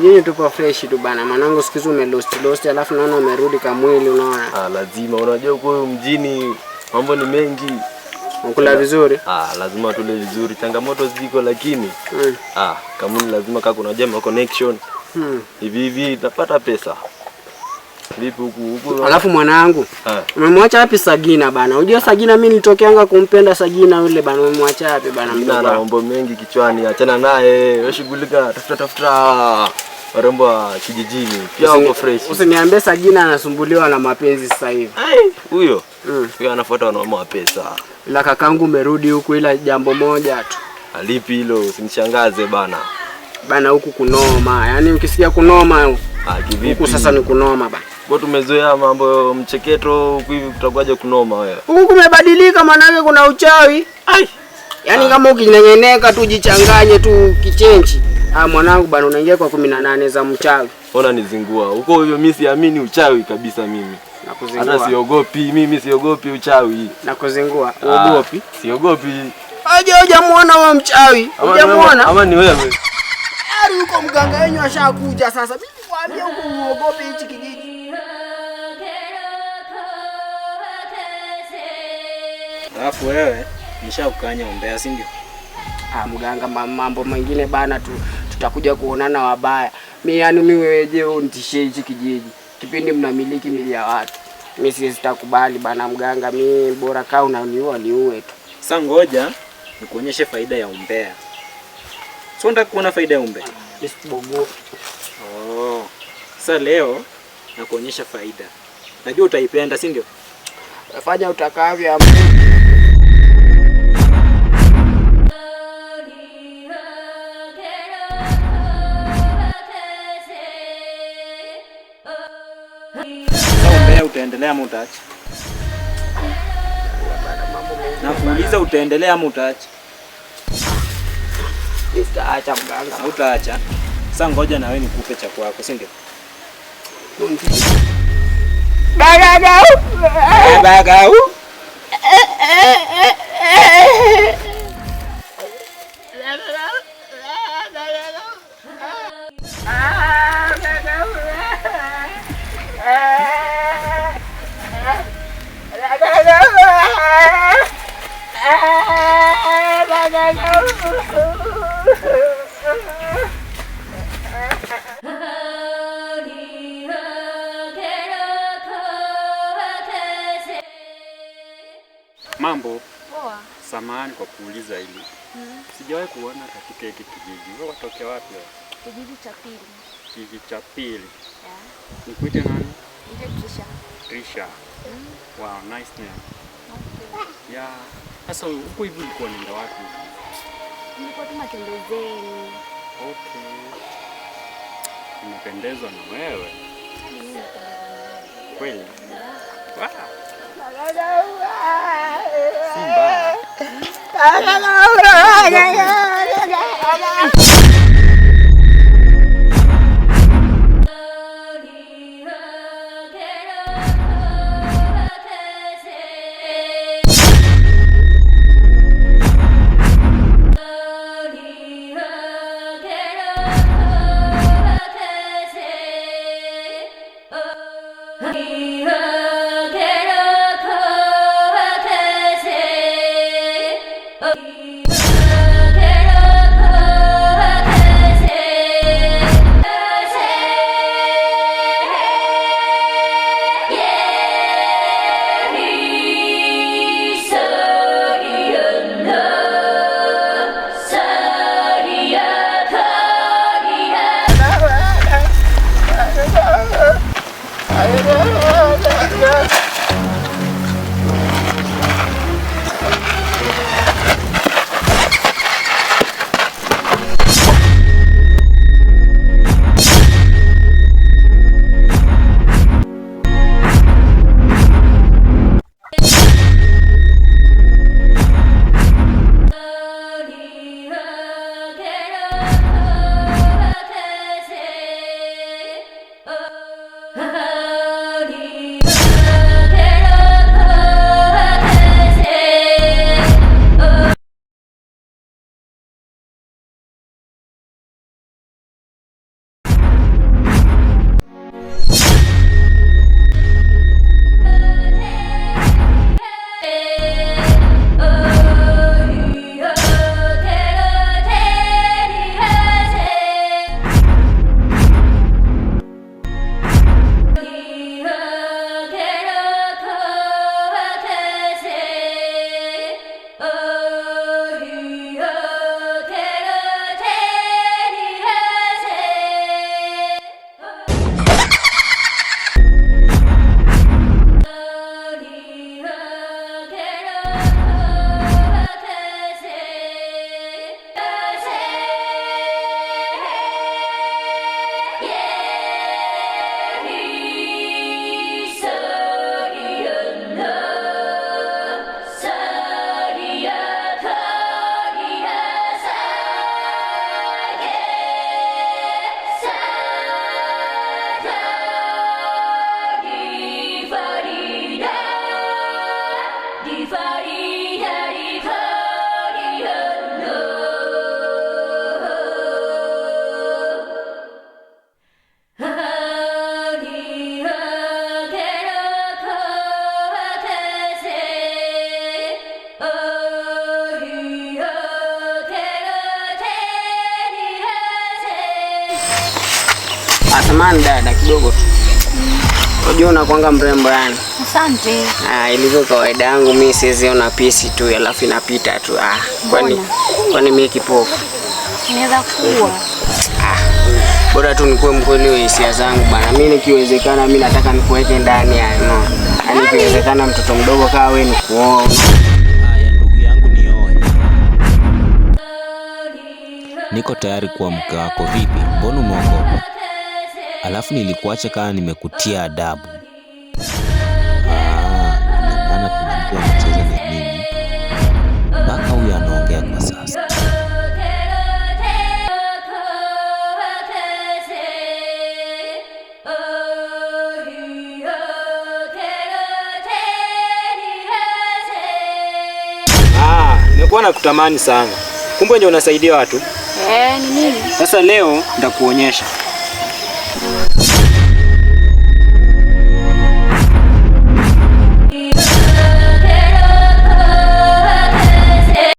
Mimi tupo fresh tu bana. Mwanangu siku hizo umelost alafu naona umerudi kama mwili unaona. Lazima unajua huko mjini mambo ni mengi. Ukula vizuri? Lazima tule vizuri. Changamoto ziko lakini kama ni lazima kaka unajua ma connection. Hivi utapata pesa. Vipi huku? Alafu mwanangu, umemwacha wapi Sagina bana? Unajua Sagina mimi nilitokeanga kumpenda Sagina yule bana. Umemwacha wapi bana mdogo? Ana mambo mengi kichwani, achana naye. Wewe shughulika, tafuta warembo wa kijijini. Pia uko fresh. Usiniambie Sagina anasumbuliwa na mapenzi sasa hivi. Huyo anafuata wanaume wa pesa. Ila kakangu umerudi huku ila jambo moja tu. Alipi hilo, usinishangaze bana. Bana huku kunoma. Yaani ukisikia kunoma huku sasa ni kunoma bana. Kwa tumezoea mambo mcheketo huku hivi kutakuwaje kunoma wewe? Huku kumebadilika manake kuna uchawi. Yaani kama ukinyenyeneka tu jichanganye tu kichenji. Mwanangu bana unaingia kwa 18 za mchawi. Ona nizingua. Huko hivyo mimi siamini uchawi kabisa mimi. Nakuzingua. Hata siogopi, mimi siogopi uchawi. Nakuzingua. Uogopi? Siogopi. Hujamuona wa mchawi. Hujamuona? Ama ni wewe. Ari huko mganga wenyu ashakuja sasa. Mimi kwambia huko uogope hichi kijiji. Alafu wewe nishakukanya umbea si ndio? Mganga mambo mengine bana tutakuja kuonana wabaya. Mimi wewe je unitishie hichi kijiji. Kipindi mnamiliki mili ya watu. Mimi sitakubali bana mganga, mimi bora kaa unaniua niue tu. Sasa ngoja nikuonyeshe faida ya umbea. Sio nataka kuona faida ya umbea. Nisibogo. Sasa leo nakuonyesha faida. Najua utaipenda si ndio? Fanya utakavyo. Utaendelea ama utaacha? Nakuuliza utaendelea ama utaacha? Nitaacha mganga. Utaacha? Sasa ngoja na wewe nikupe cha kwako, si ndio? Bagau. Mambo. Poa. Samahani kwa kuuliza hili. Sijawahi kuona katika hiki kijiji. Wewe watokea wapi wewe? Kijiji cha pili. Kijiji cha pili. Nikuite nani? Trisha. Trisha. Wow, nice name. Okay. Sasa huko hivi ulikuwa unaenda wapi? Nilikuwa tu matembezeni. Okay. Nimependezwa na wewe. Kweli? Wow. Simba. Asamani dada kidogo. Unajua unakuanga mrembo yani. Asante. Ilivyo kawaida yangu mimi siwezi ona pisi tu alafu inapita tu. Kwani mimi kipofu. Inaweza kuwa. Bora tu nikuwe mkweli wa hisia zangu bana. Mimi nikiwezekana mimi nataka nikuweke ndani yani. Yaani ikiwezekana mtoto mdogo kama wewe ni kuoa. Haya ndugu yangu nioe. Niko tayari kuwa mke wako. Vipi? Mbona umeogopa? Alafu nilikuacha kama nimekutia adabu. Maana kuna mtu anacheza na mimi. Mpaka huyu anaongea kwa sasa. Nimekuwa nakutamani sana. Kumbe ndio unasaidia watu. Ni nini? Sasa leo nitakuonyesha.